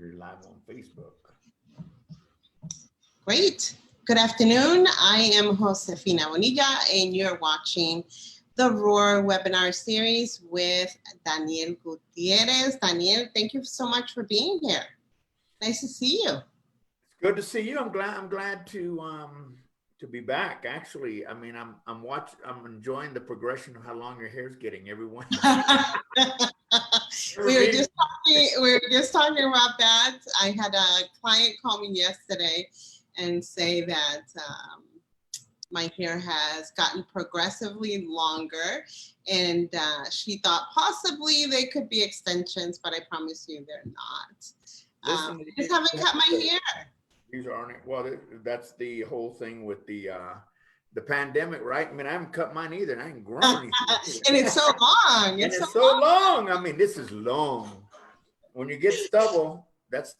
We're live on Facebook. Great. Good afternoon. I am Josefina Bonilla, and you're watching the Roar webinar series with Daniel Guttierez. Daniel, thank you so much for being here. Nice to see you. It's good to see you. I'm glad to be back. Actually, I mean, I'm enjoying the progression of how long your hair's getting. Everyone. We were just talking about that. I had a client call me yesterday and say that my hair has gotten progressively longer, and she thought possibly they could be extensions, but I promise you they're not. Listen, I just haven't cut my hair. These aren't, well, that's the whole thing with the pandemic, right? I mean, I haven't cut mine either, and I ain't grown anything. And it's so long. It's so long. I mean, this is long. When you get stubble, that's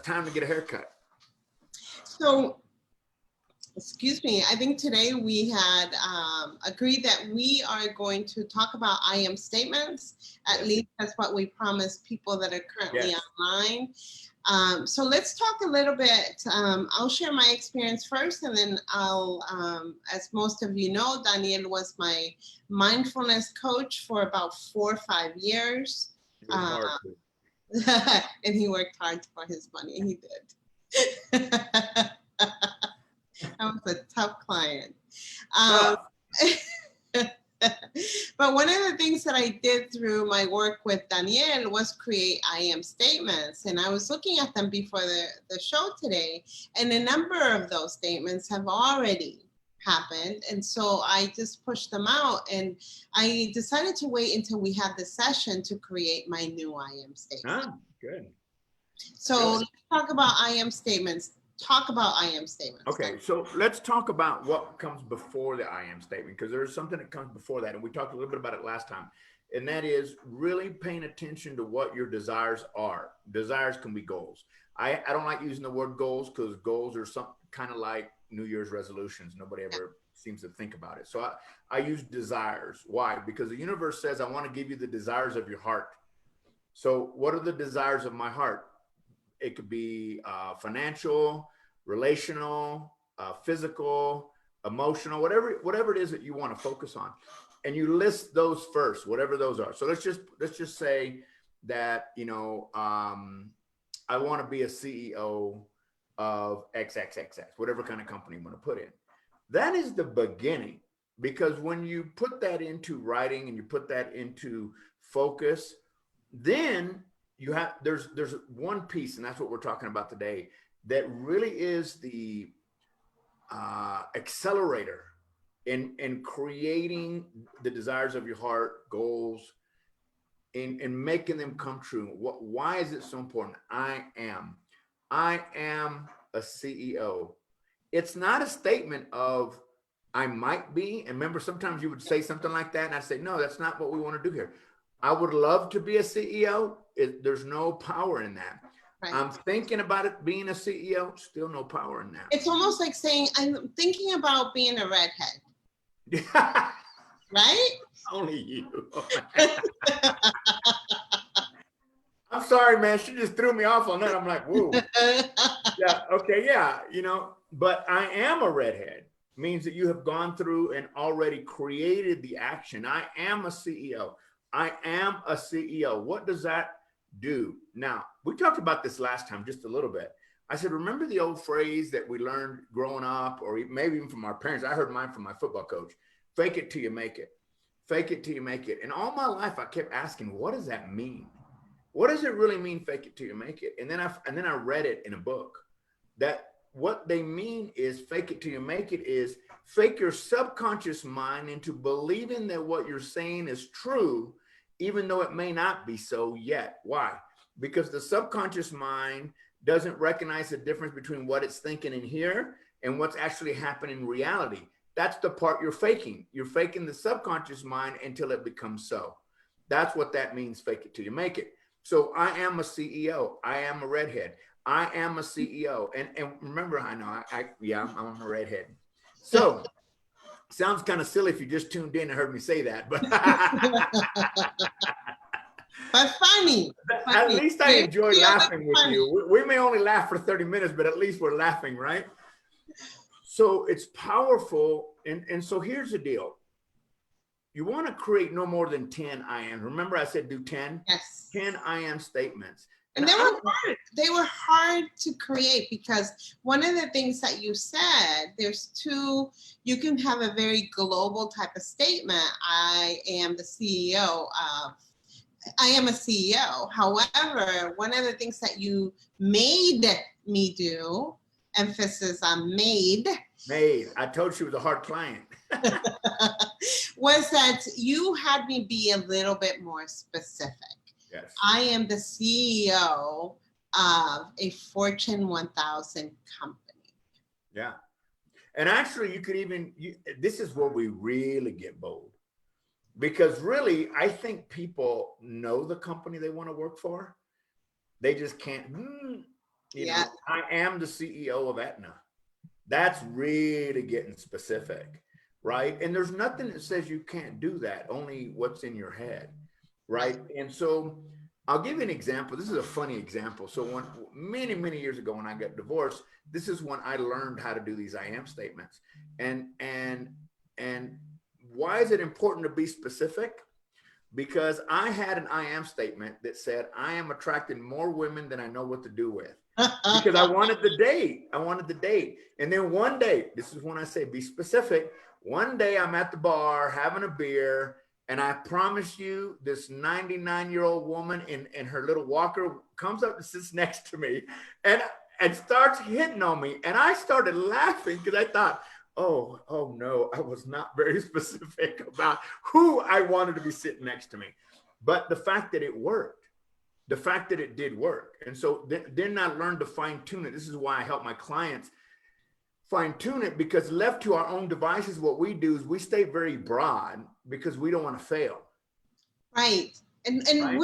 time to get a haircut. So, excuse me, I think today we had agreed that we are going to talk about I am statements. At least that's what we promised people that are currently online. So let's talk a little bit. I'll share my experience first, and then I'll, as most of you know, Daniel was my mindfulness coach for about 4 or 5 years. And he worked hard for his money. He did. I was a tough client. But one of the things that I did through my work with Daniel was create I am statements. And I was looking at them before the show today, and a number of those statements have already happened. And so I just pushed them out, and I decided to wait until we had the session to create my new I am statement. Ah, good. So let's talk about I am statements. Talk about I am statements. Okay, so let's talk about what comes before the I am statement, because there's something that comes before that, and we talked a little bit about it last time, and that is really paying attention to what your desires are. Desires can be goals. I don't like using the word goals, because goals are some kind of like New Year's resolutions. Nobody ever seems to think about it. So I use desires. Why? Because the universe says, I want to give you the desires of your heart. So what are the desires of my heart? It could be financial, relational, physical, emotional, whatever it is that you want to focus on, and you list those first, whatever those are. So let's just say that I want to be a CEO of XXXX, whatever kind of company you want to put in. That is the beginning, because when you put that into writing and you put that into focus, then there's one piece, and that's what we're talking about today, that really is the accelerator in creating the desires of your heart, goals, in making them come true. Why is it so important? I am a CEO. It's not a statement of I might be. And remember, sometimes you would say something like that, and I'd say, no, that's not what we want to do here. I would love to be a CEO. There's no power in that. Right. I'm thinking about it being a CEO, still no power in that. It's almost like saying, I'm thinking about being a redhead. Right? Only you. I'm sorry, man. She just threw me off on that. I'm like, whoa. Yeah, okay, yeah. But I am a redhead means that you have gone through and already created the action. I am a CEO. I am a CEO. What does that do? Now, we talked about this last time just a little bit. I said, remember the old phrase that we learned growing up, or maybe even from our parents? I heard mine from my football coach: fake it till you make it. Fake it till you make it. And all my life, I kept asking, what does that mean? What does it really mean, fake it till you make it? And then I read it in a book, that what they mean is fake it till you make it is fake your subconscious mind into believing that what you're saying is true, even though it may not be so yet. Why? Because the subconscious mind doesn't recognize the difference between what it's thinking in here and what's actually happening in reality. That's the part you're faking. You're faking the subconscious mind until it becomes so. That's what that means, fake it till you make it. So I am a CEO. I am a redhead. I am a CEO. And remember, I know, I'm a redhead. So sounds kind of silly if you just tuned in and heard me say that, but but funny. At least I enjoy Feel laughing with funny. you. We may only laugh for 30 minutes, but at least we're laughing, right? So it's powerful. And so here's the deal. You want to create no more than 10 I am. Remember I said do 10? Yes. 10 I am statements. And they were hard. They were hard to create because one of the things that you said, there's two, you can have a very global type of statement. I am the CEO of, I am a CEO. However, one of the things that you made me do, emphasis on made. Made. I told you she was a hard client. Was that you had me be a little bit more specific. Yes. I am the CEO of a Fortune 1000 company. Yeah. And actually, you could even, this is where we really get bold. Because really, I think people know the company they want to work for. They just can't, you know, I am the CEO of Aetna. That's really getting specific, right? And there's nothing that says you can't do that, only what's in your head, right? And so I'll give you an example. This is a funny example. So many, many years ago when I got divorced, this is when I learned how to do these I am statements. And why is it important to be specific? Because I had an I am statement that said, I am attracting more women than I know what to do with. Because I wanted the date. I wanted the date. And then one day, this is when I say be specific. One day I'm at the bar having a beer, and I promise you, this 99-year-old woman in her little walker comes up and sits next to me and starts hitting on me. And I started laughing because I thought, oh no, I was not very specific about who I wanted to be sitting next to me. But the fact that it worked, the fact that it did work. And so then I learned to fine tune it. This is why I help my clients fine tune it, because left to our own devices, what we do is we stay very broad because we don't want to fail. Right. And right?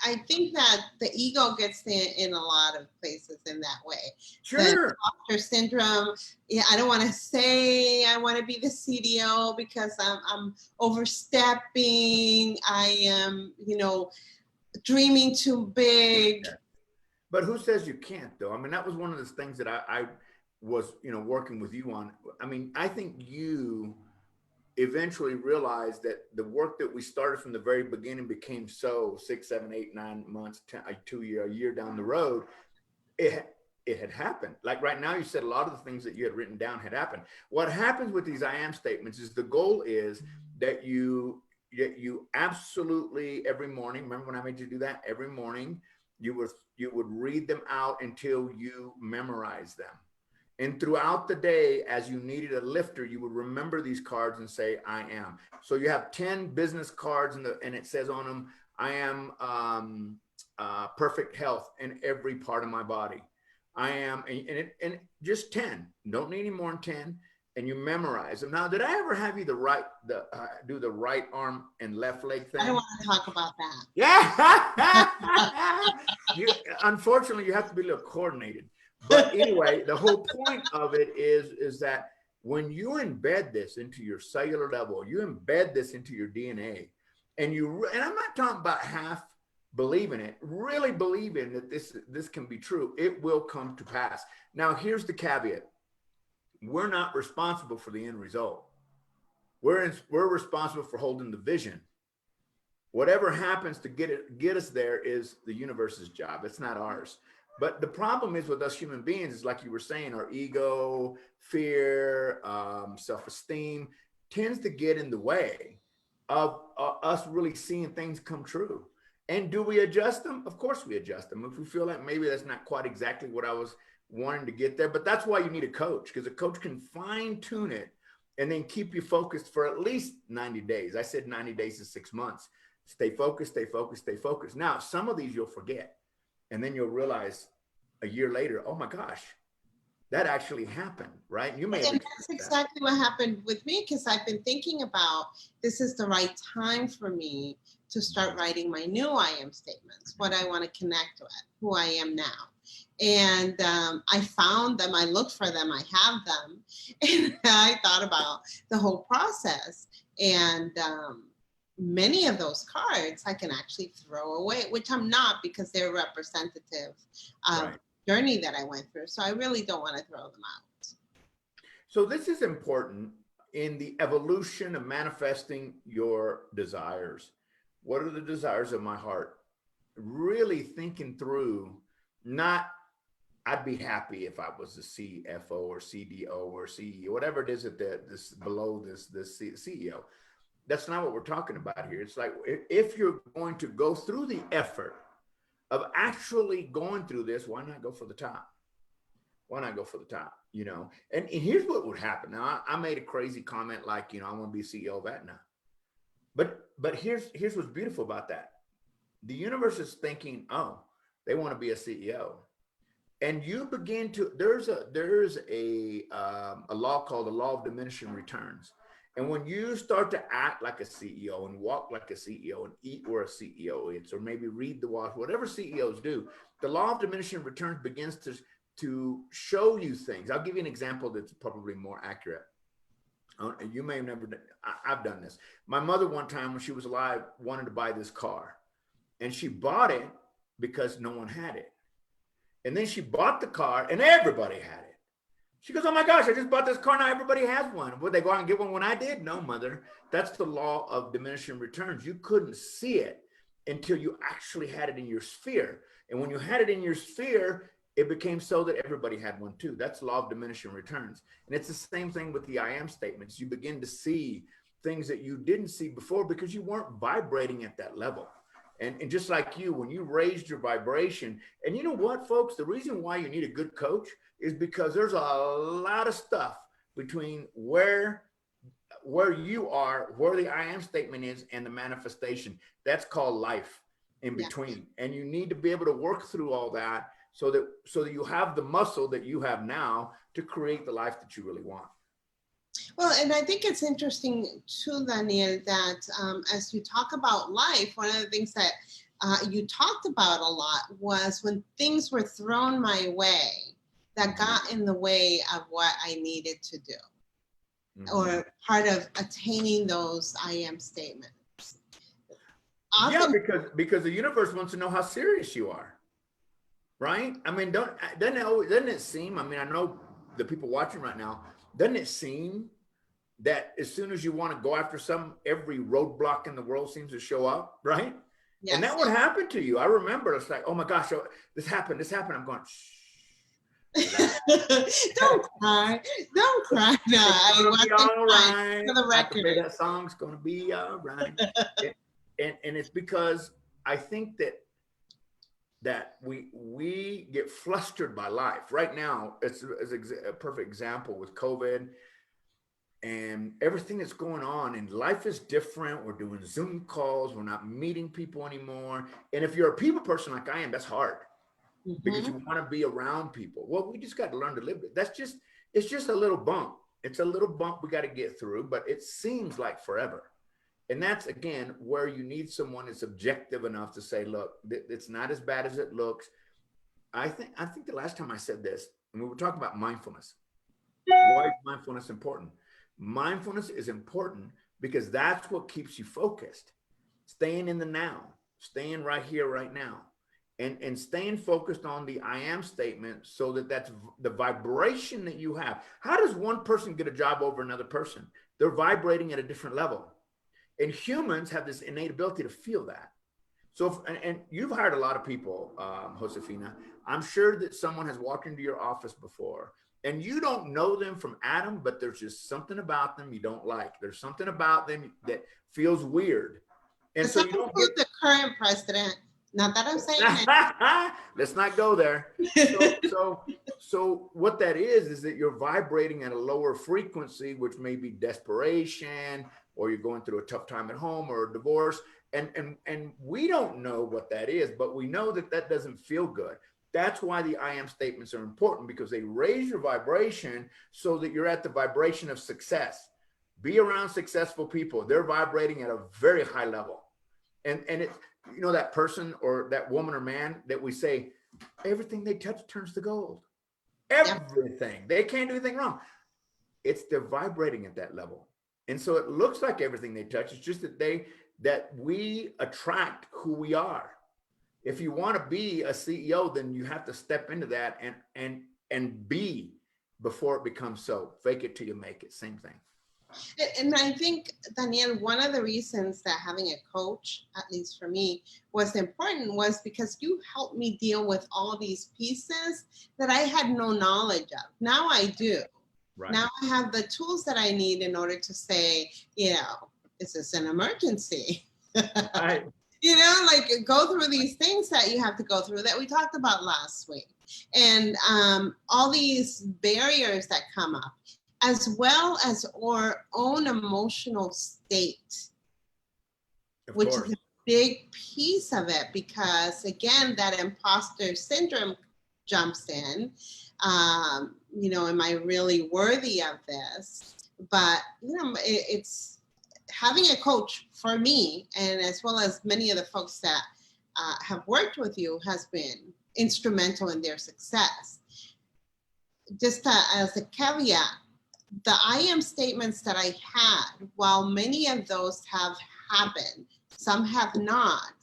I think that the ego gets in a lot of places in that way. Sure. The imposter syndrome. Yeah, I don't want to say I want to be the CDO because I'm overstepping. I am, dreaming too big. But who says you can't, though? I mean, that was one of the things that I was, working with you on. I mean, I think you eventually realized that the work that we started from the very beginning became so 6, 7, 8, 9 months, 10, a year down the road, it had happened. Like right now, you said a lot of the things that you had written down had happened. What happens with these I am statements is the goal is that you absolutely every morning, remember when I made you do that? Every morning, you would read them out until you memorize them. And throughout the day, as you needed a lifter, you would remember these cards and say, I am. So you have 10 business cards and it says on them, I am perfect health in every part of my body. I am, and just 10, don't need any more than 10. And you memorize them. Now, did I ever have you do the right arm and left leg thing? I don't want to talk about that. Yeah. Unfortunately, you have to be a little coordinated. But anyway, the whole point of it is that when you embed this into your cellular level, you embed this into your DNA, and I'm not talking about half believing it, really believing that this can be true, it will come to pass. Now, here's the caveat. We're not responsible for the end result. We're responsible for holding the vision. Whatever happens to get us there is the universe's job. It's not ours. But the problem is with us human beings is, like you were saying, our ego, fear, self-esteem tends to get in the way of us really seeing things come true. And do we adjust them? Of course we adjust them. If we feel like maybe that's not quite exactly what I was wanting to get there, but that's why you need a coach, because a coach can fine tune it and then keep you focused for at least 90 days. I said 90 days is 6 months. Stay focused, stay focused, stay focused. Now, some of these you'll forget, and then you'll realize a year later, oh my gosh, that actually happened, right? You may. And that's exactly what happened with me, because I've been thinking about, this is the right time for me to start writing my new I am statements, what I want to connect with, who I am now. And I found them, I looked for them, I have them, and I thought about the whole process. And many of those cards I can actually throw away, which I'm not, because they're representative of Right. the journey that I went through. So I really don't want to throw them out. So this is important in the evolution of manifesting your desires. What are the desires of my heart? Really thinking through, not I'd be happy if I was the CFO or CDO or CEO, whatever it is that this below this CEO. That's not what we're talking about here. It's like, if you're going to go through the effort of actually going through this, why not go for the top? Why not go for the top? You know, and here's what would happen. Now, I made a crazy comment like, you know, I want to be CEO of Aetna. But here's what's beautiful about that. The universe is thinking, oh, they want to be a CEO. And you begin to, there's a law called the law of diminishing returns. And when you start to act like a CEO and walk like a CEO and eat where a CEO eats, or maybe read the watch, whatever CEOs do, the law of diminishing returns begins to show you things. I'll give you an example that's probably more accurate. You may have never done, I've done this. My mother, one time when she was alive, wanted to buy this car, and she bought it because no one had it. And then she bought the car and everybody had it. She goes, oh my gosh, I just bought this car, now everybody has one. Would they go out and get one when I did? No, mother. That's the law of diminishing returns. You couldn't see it until you actually had it in your sphere. And when you had it in your sphere, it became so that everybody had one too. That's the law of diminishing returns. And it's the same thing with the I am statements. You begin to see things that you didn't see before because you weren't vibrating at that level. And just like you, when you raised your vibration, and you know what, folks, the reason why you need a good coach is because there's a lot of stuff between where you are, where the I am statement is, and the manifestation. That's called life in between. Yeah. And you need to be able to work through all that so that you have the muscle that you have now to create the life that you really want. Well, and I think it's interesting too, Daniel, that as you talk about life, one of the things that you talked about a lot was when things were thrown my way that got in the way of what I needed to do, or part of attaining those I am statements. Often, yeah, because the universe wants to know how serious you are, right? I mean, doesn't it seem, I mean, I know the people watching right now, doesn't it seem that as soon as you want to go after every roadblock in the world seems to show up, right? Yes. And that would happen to you. I remember it's like, oh my gosh, this happened. I'm going, shh. Don't cry. Don't cry. No, it's gonna be all right. For the record. I can play that song. It's gonna be all right. and it's because I think that we get flustered by life. Right now, it's a perfect example with COVID and everything that's going on, and life is different. We're doing Zoom calls. We're not meeting people anymore. And if you're a people person like I am, that's hard because you want to be around people. Well, we just got to learn to live it. It's just a little bump. It's a little bump we got to get through, but it seems like forever. And that's, again, where you need someone that's objective enough to say, look, it's not as bad as it looks. I think the last time I said this, and we were talking about mindfulness. Why is mindfulness important? Mindfulness is important because that's what keeps you focused, staying in the now, staying right here, right now, and staying focused on the I am statement so that's the vibration that you have. How does one person get a job over another person? They're vibrating at a different level. And humans have this innate ability to feel that. So, and you've hired a lot of people, Josefina. I'm sure that someone has walked into your office before and you don't know them from Adam, but there's just something about them you don't like. There's something about them that feels weird. And so you don't get the current president. Not that I'm saying that. Let's not go there. So what that is that you're vibrating at a lower frequency, which may be desperation, or you're going through a tough time at home or a divorce. And we don't know what that is, but we know that doesn't feel good. That's why the I am statements are important, because they raise your vibration so that you're at the vibration of success. Be around successful people. They're vibrating at a very high level. And it's, you know, that person or that woman or man that we say, everything they touch turns to gold. Everything. They can't do anything wrong. They're vibrating at that level. And so it looks like everything they touch. It's just that that we attract who we are. If you want to be a CEO, then you have to step into that and be before it becomes so. Fake it till you make it. Same thing. And I think, Daniel, one of the reasons that having a coach, at least for me, was important was because you helped me deal with all these pieces that I had no knowledge of. Now I do. Right. Now I have the tools that I need in order to say, you know, is this an emergency? Right. You know, like go through these things that you have to go through that we talked about last week. And all these barriers that come up, as well as our own emotional state, which is a big piece of it, because again, that imposter syndrome jumps in. You know, am I really worthy of this? But, you know, it's having a coach for me, and as well as many of the folks that have worked with you, has been instrumental in their success. Just as a caveat, the I am statements that I had, while many of those have happened, some have not,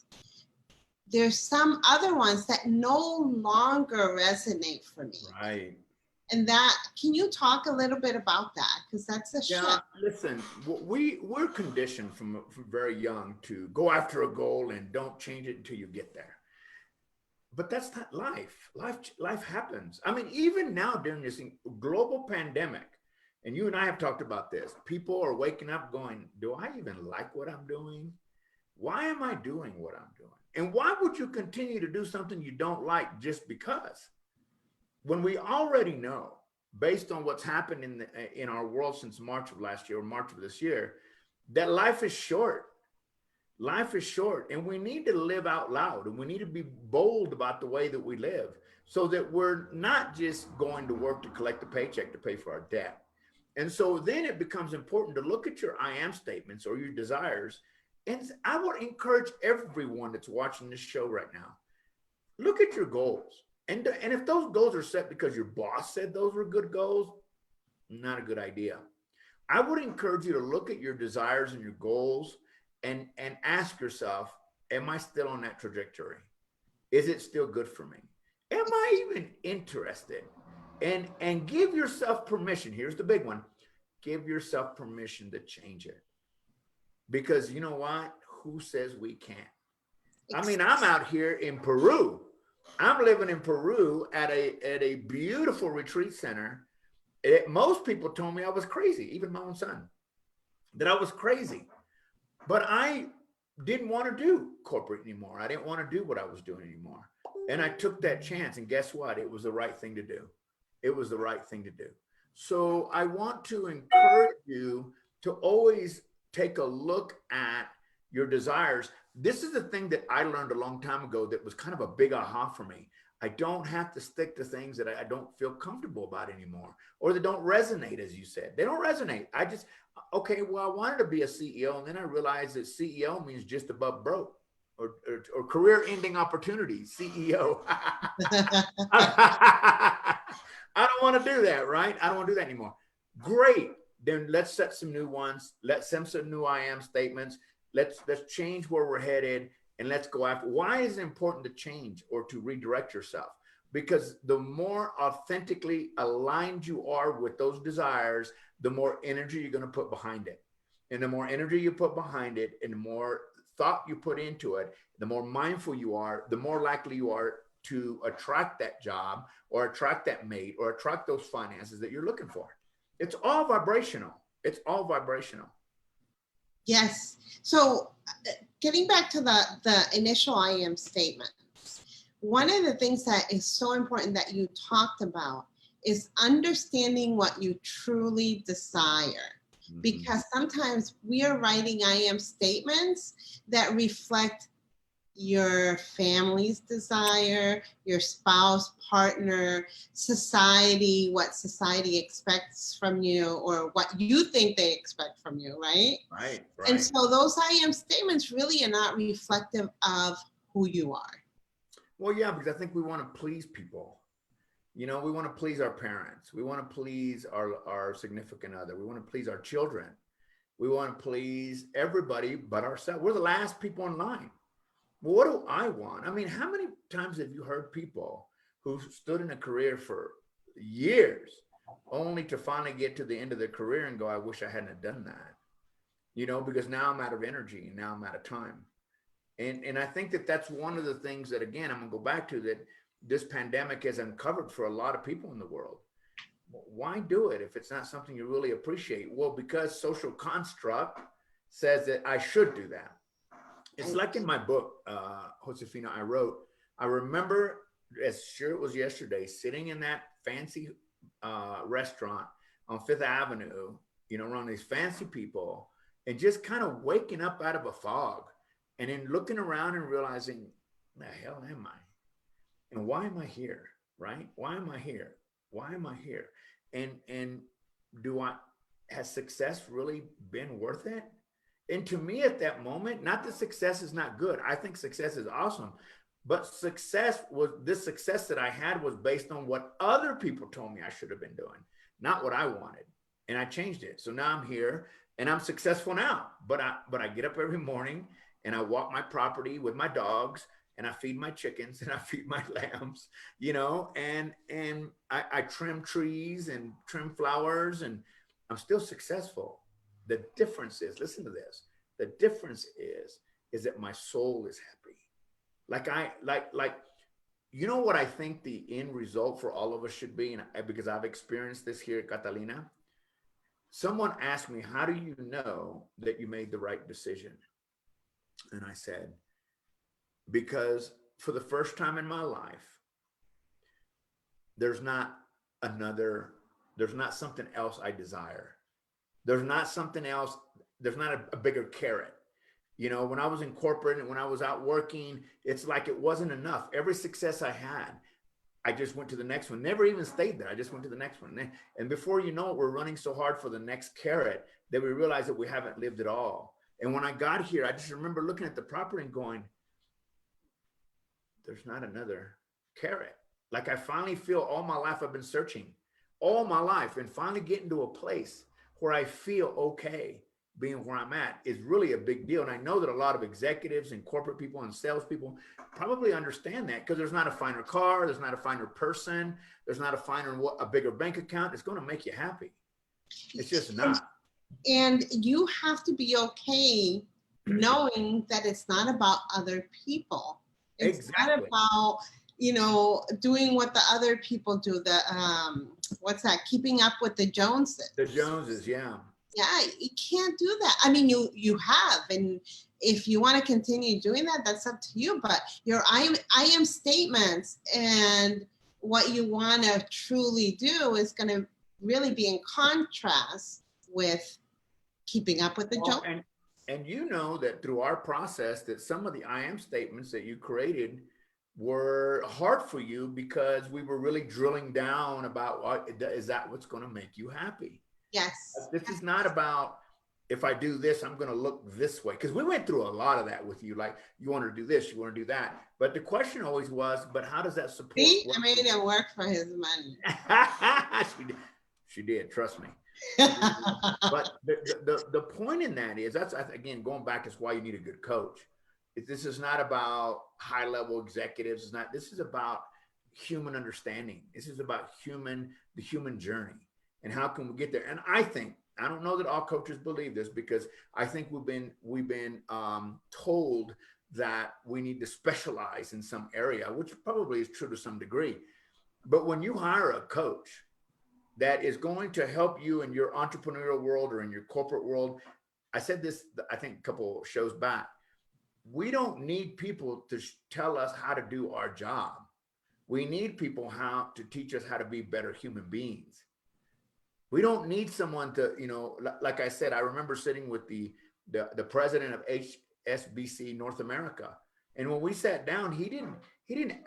there's some other ones that no longer resonate for me. Right. And that, can you talk a little bit about that? Because that's a shift. Listen, we're conditioned from very young to go after a goal and don't change it until you get there. But that's not life. Life happens. I mean, even now during this global pandemic, and you and I have talked about this, people are waking up going, do I even like what I'm doing? Why am I doing what I'm doing? And why would you continue to do something you don't like just because? When we already know, based on what's happened in our world since March of last year or March of this year, that life is short. Life is short, and we need to live out loud, and we need to be bold about the way that we live, so that we're not just going to work to collect a paycheck to pay for our debt. And so then it becomes important to look at your I am statements or your desires. And I would encourage everyone that's watching this show right now, look at your goals. And if those goals are set because your boss said those were good goals, not a good idea. I would encourage you to look at your desires and your goals and ask yourself, am I still on that trajectory? Is it still good for me? Am I even interested? And give yourself permission. Here's the big one. Give yourself permission to change it. Because you know what? Who says we can't? I mean, I'm out here in Peru. I'm living in Peru at a beautiful retreat center. Most people told me I was crazy, even my own son, that I was crazy. But I didn't want to do corporate anymore. I didn't want to do what I was doing anymore. And I took that chance. And guess what? It was the right thing to do. It was the right thing to do. So I want to encourage you to always take a look at your desires. This is the thing that I learned a long time ago that was kind of a big aha for me. I don't have to stick to things that I don't feel comfortable about anymore, or that don't resonate, as you said. They don't resonate. Okay, well, I wanted to be a CEO, and then I realized that CEO means just above broke, or career-ending opportunity, CEO. I don't want to do that, right? I don't want to do that anymore. Great. Then let's set some new ones. Let's set some new I am statements. Let's change where we're headed, and let's go after. Why is it important to change or to redirect yourself? Because the more authentically aligned you are with those desires, the more energy you're going to put behind it. And the more energy you put behind it, and the more thought you put into it, the more mindful you are, the more likely you are to attract that job or attract that mate or attract those finances that you're looking for. It's all vibrational. It's all vibrational. Yes. So getting back to the initial I am statement, one of the things that is so important that you talked about is understanding what you truly desire. Mm-hmm. Because sometimes we are writing I am statements that reflect your family's desire, your spouse, partner, society, what society expects from you, or what you think they expect from you, right? Right. And so those I am statements really are not reflective of who you are. Well, yeah, because I think we want to please people. You know, we want to please our parents. We want to please our significant other. We want to please our children. We want to please everybody but ourselves. We're the last people in line. Well, what do I want? I mean, how many times have you heard people who stood in a career for years only to finally get to the end of their career and go, I wish I hadn't done that, because now I'm out of energy and now I'm out of time. And I think that that's one of the things that, again, I'm going to go back to, that this pandemic has uncovered for a lot of people in the world. Why do it if it's not something you really appreciate? Well, because social construct says that I should do that. It's like in my book, Josefina, I remember as sure it was yesterday, sitting in that fancy restaurant on Fifth Avenue, around these fancy people, and just kind of waking up out of a fog, and then looking around and realizing, the hell am I? And why am I here? Right? Why am I here? Why am I here? And has success really been worth it? And to me at that moment, not that success is not good. I think success is awesome. But this success that I had was based on what other people told me I should have been doing, not what I wanted. And I changed it. So now I'm here and I'm successful now. But I get up every morning and I walk my property with my dogs, and I feed my chickens and I feed my lambs, and I trim trees and trim flowers, and I'm still successful. The difference is, listen to this. The difference is that my soul is happy. What I think the end result for all of us should be, and because I've experienced this here at Catalina. Someone asked me, how do you know that you made the right decision? And I said, because for the first time in my life, there's not something else I desire. There's not something else. There's not a bigger carrot. When I was in corporate and when I was out working, it's like it wasn't enough. Every success I had, I just went to the next one. Never even stayed there. I just went to the next one. And before you know it, we're running so hard for the next carrot that we realize that we haven't lived it all. And when I got here, I just remember looking at the property and going, there's not another carrot. Like I finally feel all my life I've been searching all my life, and finally getting to a place where I feel okay being where I'm at is really a big deal. And I know that a lot of executives and corporate people and salespeople probably understand that, because there's not a finer car, there's not a finer person, there's not a bigger bank account. It's going to make you happy. It's just not. And you have to be okay knowing that it's not about other people. It's Exactly. not about, doing what the other people do. What's that? Keeping up with the Joneses. The Joneses, yeah. Yeah, you can't do that. I mean, you have, and if you want to continue doing that, that's up to you. But your I am statements and what you want to truly do is going to really be in contrast with keeping up with the Joneses. And you know that through our process that some of the I am statements that you created were hard for you, because we were really drilling down about is that what's going to make you happy? Yes. This is not about, if I do this, I'm going to look this way. Because we went through a lot of that with you. Like, you want to do this, you want to do that. But the question always was, but how does that support? See, I made it work for his money. She did, trust me. But the point in that is, that's, again, going back, is why you need a good coach. This is not about high level executives. This is about human understanding. This is about the human journey, and how can we get there? And I don't know that all coaches believe this, because I think we've been told that we need to specialize in some area, which probably is true to some degree. But when you hire a coach that is going to help you in your entrepreneurial world or in your corporate world, I said this, I think a couple shows back, we don't need people to tell us how to do our job. We need people to teach us how to be better human beings. We don't need someone to, like I said, I remember sitting with the president of HSBC North America. And when we sat down, he didn't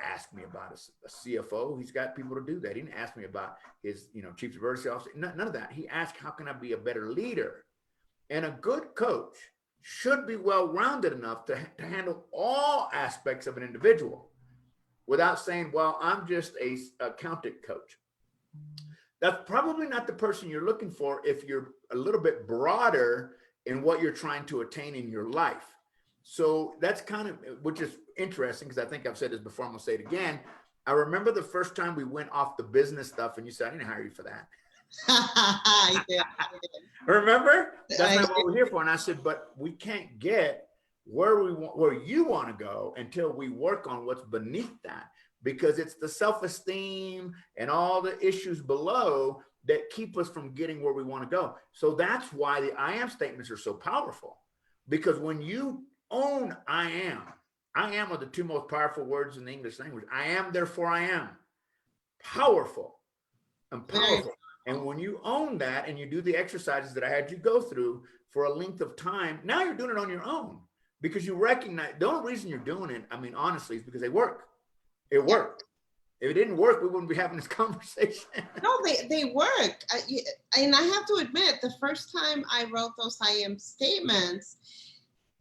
ask me about a CFO. He's got people to do that. He didn't ask me about his, chief diversity officer, none of that. He asked, how can I be a better leader? And a good coach should be well-rounded enough to handle all aspects of an individual without saying, well, I'm just a accountant coach. That's probably not the person you're looking for if you're a little bit broader in what you're trying to attain in your life. So that's kind of, which is interesting because I think I've said this before, I'm gonna say it again. I remember the first time we went off the business stuff and you said, I didn't hire you for that. I did. Remember? That's I not what did. we're here for. And I said, but we can't get where you want to go until we work on what's beneath that, because it's the self-esteem and all the issues below that keep us from getting where we want to go. So that's why the I am statements are so powerful, because when you own I am are the two most powerful words in the English language. I am, therefore I am. Powerful and Very powerful. And when you own that and you do the exercises that I had you go through for a length of time, now you're doing it on your own because you recognize the only reason you're doing it, I mean, honestly, is because they work. It worked. If it didn't work, we wouldn't be having this conversation. No, they work. And I have to admit, the first time I wrote those I am statements,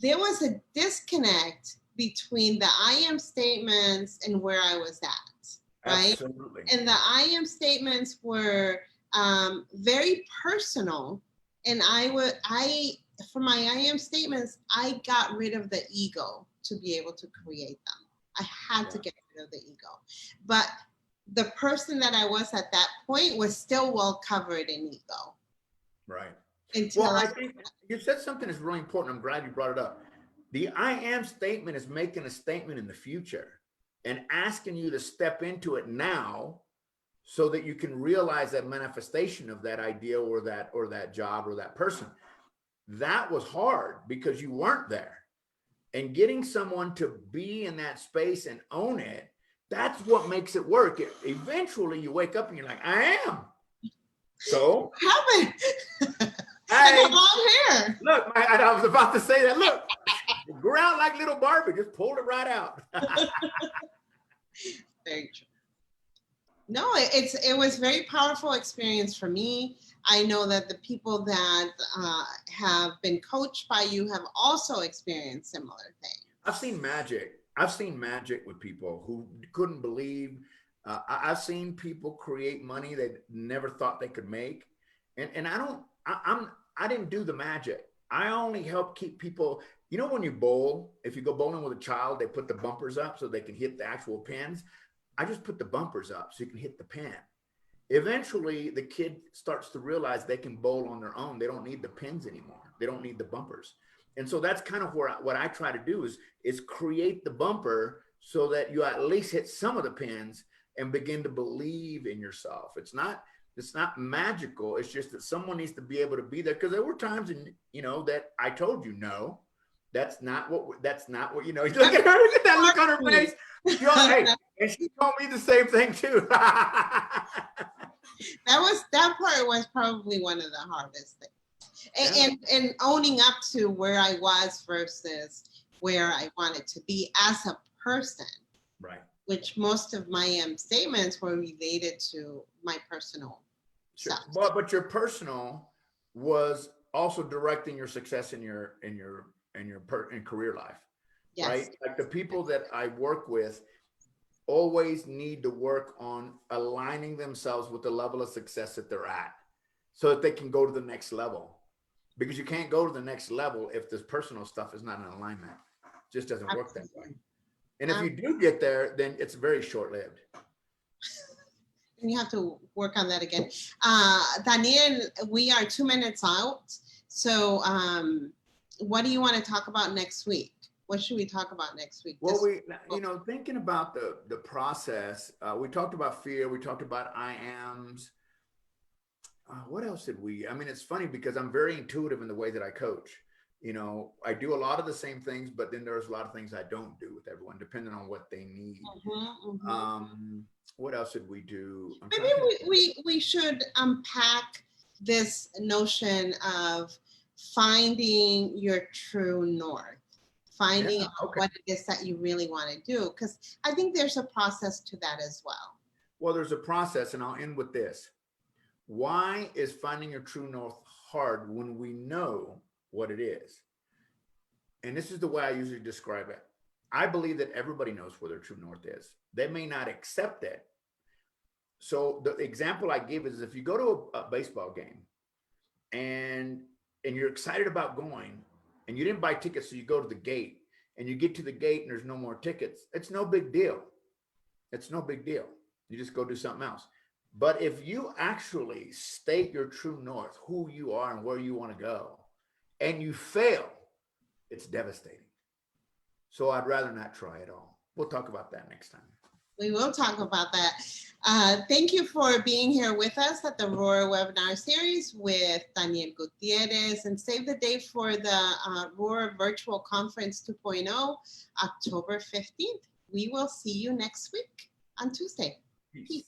there was a disconnect between the I am statements and where I was at, right? Absolutely. And the I am statements were very personal. And for my I am statements, I got rid of the ego to be able to create them. I had to get rid of the ego. But the person that I was at that point was still well covered in ego. Right. Until Well, I think you said something that's really important. I'm glad you brought it up. The I am statement is making a statement in the future and asking you to step into it now so that you can realize that manifestation of that idea or that job or that person. That was hard because you weren't there. And getting someone to be in that space and own it, that's what makes it work. Eventually you wake up and you're like, I am. So what happened? I got long hair. Look, I was about to say that. Look, grew out like little Barbie, just pulled it right out. Very true. No, it was very powerful experience for me. I know that the people that have been coached by you have also experienced similar things. I've seen magic. I've seen magic with people who couldn't believe. I've seen people create money they never thought they could make, and I didn't do the magic. I only help keep people. You know, when you bowl, if you go bowling with a child, they put the bumpers up so they can hit the actual pins. I just put the bumpers up so you can hit the pin. Eventually, the kid starts to realize they can bowl on their own. They don't need the pins anymore. They don't need the bumpers. And so that's kind of what I try to do is create the bumper so that you at least hit some of the pins and begin to believe in yourself. It's not magical. It's just that someone needs to be able to be there, because there were times that I told you, no, that's not what look at her, look at that look on her face. Hey, and she told me the same thing too. That part was probably one of the hardest things. And owning up to where I was versus where I wanted to be as a person. Right. Which most of my statements were related to my personal stuff. But your personal was also directing your success in your career life. Yes. Right? Like the people that I work with always need to work on aligning themselves with the level of success that they're at so that they can go to the next level. Because you can't go to the next level if this personal stuff is not in alignment. It just doesn't work that way. And if you do get there, then it's very short-lived. And you have to work on that again. Daniel, we are 2 minutes out. So what do you want to talk about next week? What should we talk about next week? Well, thinking about the process, we talked about fear. We talked about I ams. What else did we? I mean, it's funny because I'm very intuitive in the way that I coach. I do a lot of the same things, but then there's a lot of things I don't do with everyone, depending on what they need. What else did we do? Maybe we should unpack this notion of finding your true north, finding what it is that you really want to do, because I think there's a process to that as well. Well, there's a process, and I'll end with this. Why is finding your true north hard when we know what it is? And this is the way I usually describe it. I believe that everybody knows where their true north is. They may not accept it. So the example I give is if you go to a baseball game and and you're excited about going, and you didn't buy tickets, so you go to the gate, and you get to the gate and there's no more tickets, it's no big deal. It's no big deal. You just go do something else. But if you actually state your true north, who you are and where you want to go, and you fail, it's devastating. So I'd rather not try at all. We'll talk about that next time. We will talk about that. Thank you for being here with us at the Roar webinar series with Daniel Guttierez, and save the date for the Roar Virtual Conference 2.0, October 15th. We will see you next week on Tuesday. Peace. Peace.